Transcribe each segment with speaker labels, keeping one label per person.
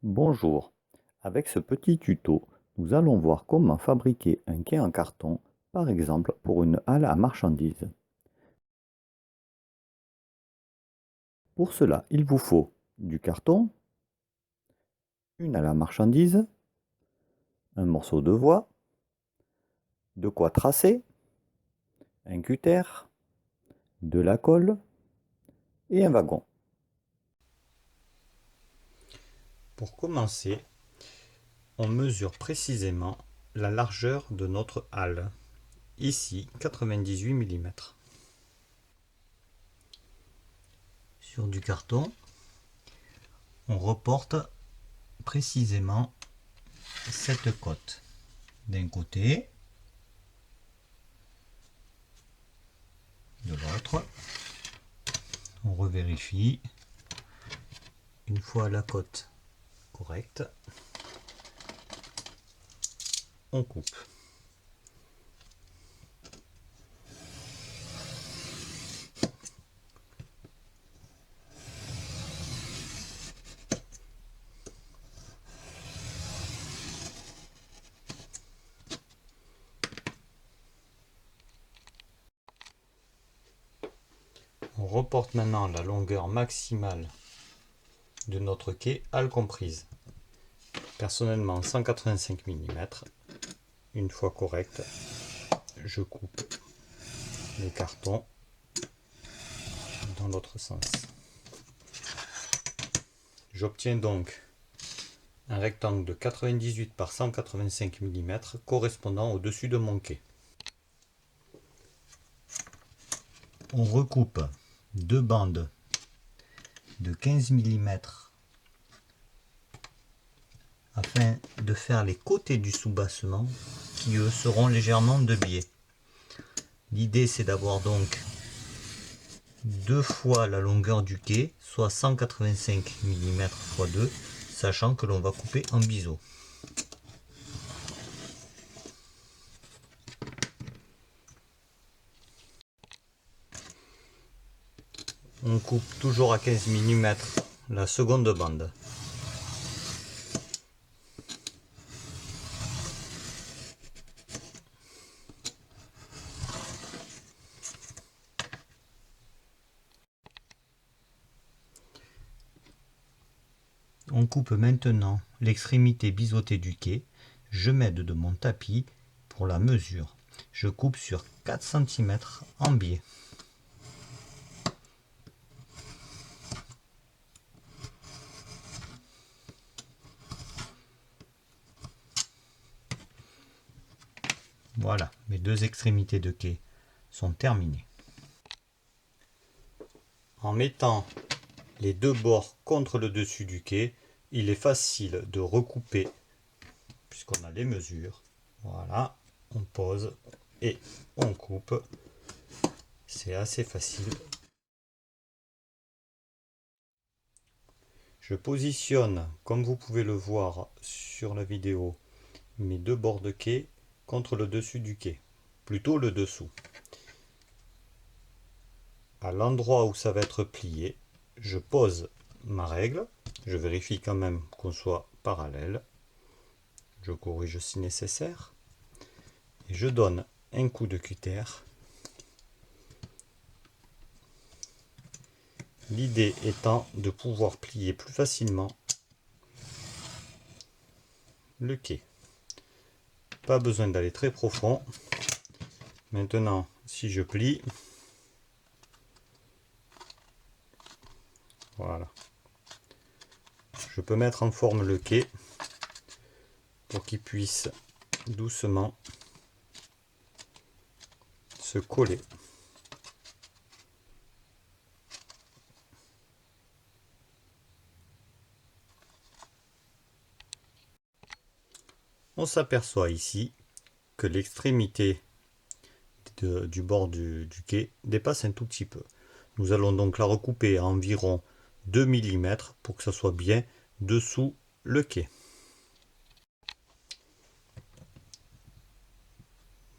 Speaker 1: Bonjour, avec ce petit tuto, nous allons voir comment fabriquer un quai en carton, par exemple pour une halle à marchandises. Pour cela, il vous faut du carton, une halle à marchandises, un morceau de bois, de quoi tracer, un cutter, de la colle et un wagon.
Speaker 2: Pour commencer, on mesure précisément la largeur de notre halle, ici 98 mm. Sur du carton, on reporte précisément cette cote d'un côté, de l'autre. On revérifie. Une fois la cote correcte, on coupe. On reporte maintenant la longueur maximale de notre quai, halle comprise. Personnellement 185 mm. Une fois correct, je coupe le carton dans l'autre sens. J'obtiens donc un rectangle de 98 par 185 mm correspondant au-dessus de mon quai. On recoupe deux bandes de 15 mm afin de faire les côtés du soubassement qui eux seront légèrement de biais. L'idée c'est d'avoir donc deux fois la longueur du quai, soit 185 mm x 2, sachant que l'on va couper en biseau. On coupe toujours à 15 mm la seconde bande. On coupe maintenant l'extrémité biseautée du quai. Je m'aide de mon tapis pour la mesure. Je coupe sur 4 cm en biais. Voilà, mes deux extrémités de quai sont terminées. En mettant les deux bords contre le dessus du quai, il est facile de recouper puisqu'on a les mesures. Voilà, on pose et on coupe. C'est assez facile. Je positionne, comme vous pouvez le voir sur la vidéo, mes deux bords de quai contre le dessus du quai, plutôt le dessous. À l'endroit où ça va être plié, je pose ma règle, je vérifie quand même qu'on soit parallèle, je corrige si nécessaire, et je donne un coup de cutter. L'idée étant de pouvoir plier plus facilement le quai. Pas besoin d'aller très profond. Maintenant, si je plie, voilà. Je peux mettre en forme le quai pour qu'il puisse doucement se coller. On s'aperçoit ici que l'extrémité du bord du quai dépasse un tout petit peu. Nous allons donc la recouper à environ 2 mm pour que ça soit bien dessous le quai.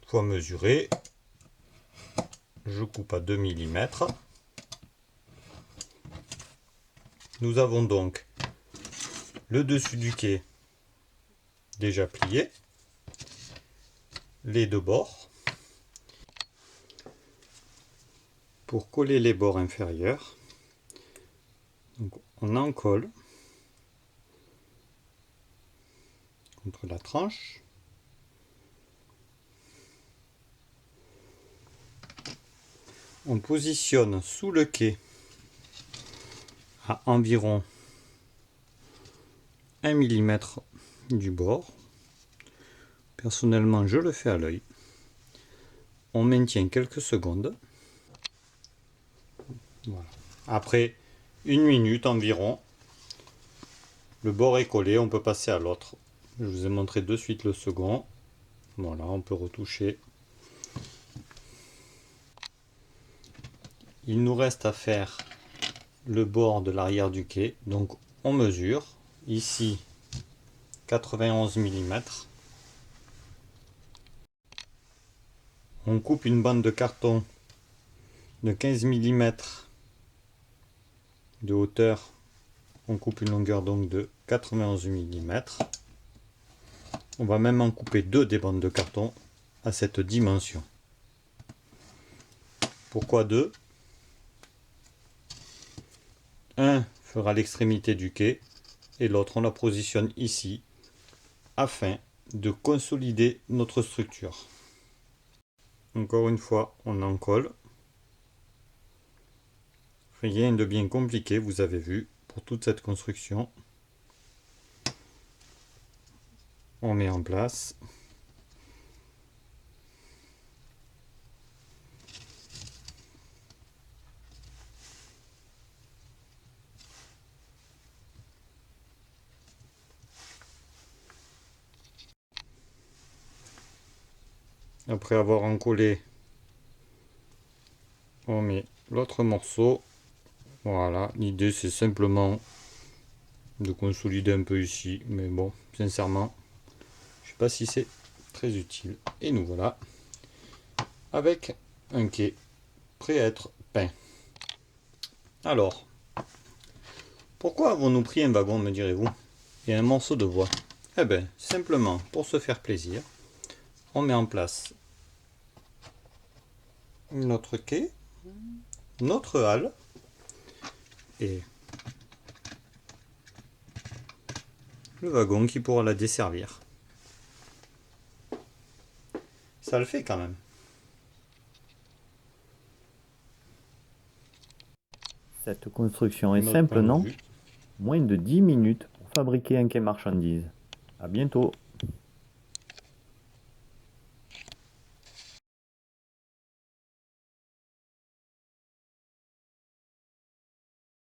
Speaker 2: Une fois mesuré, je coupe à 2 mm. Nous avons donc le dessus du quai déjà plié, les deux bords. Pour coller les bords inférieurs, donc on en colle contre la tranche. On positionne sous le quai à environ 1 mm du bord. Personnellement, je le fais à l'œil. On maintient quelques secondes. Voilà. Après 1 minute environ, le bord est collé, on peut passer à l'autre. Je vous ai montré de suite le second. Voilà, on peut retoucher. Il nous reste à faire le bord de l'arrière du quai. Donc on mesure. Ici, 91 mm. On coupe une bande de carton de 15 mm de hauteur. On coupe une longueur donc de 91 mm. On va même en couper deux des bandes de carton à cette dimension. Pourquoi deux? Un fera l'extrémité du quai et l'autre on la positionne ici afin de consolider notre structure. Encore une fois, on en colle. Rien de bien compliqué, vous avez vu, pour toute cette construction. On met en place. Après avoir encollé, on met l'autre morceau. Voilà, l'idée c'est simplement de consolider un peu ici, mais bon, sincèrement, je sais pas si c'est très utile. Et nous voilà avec un quai prêt à être peint. Alors, pourquoi avons-nous pris un wagon, me direz-vous, et un morceau de bois? Eh bien, simplement pour se faire plaisir, on met en place notre quai, notre halle, et le wagon qui pourra la desservir. Ça le fait quand même.
Speaker 1: Cette construction est
Speaker 2: Notre
Speaker 1: simple,
Speaker 2: point de
Speaker 1: non?
Speaker 2: vue.
Speaker 1: Moins de 10 minutes pour fabriquer un quai marchandises. À bientôt!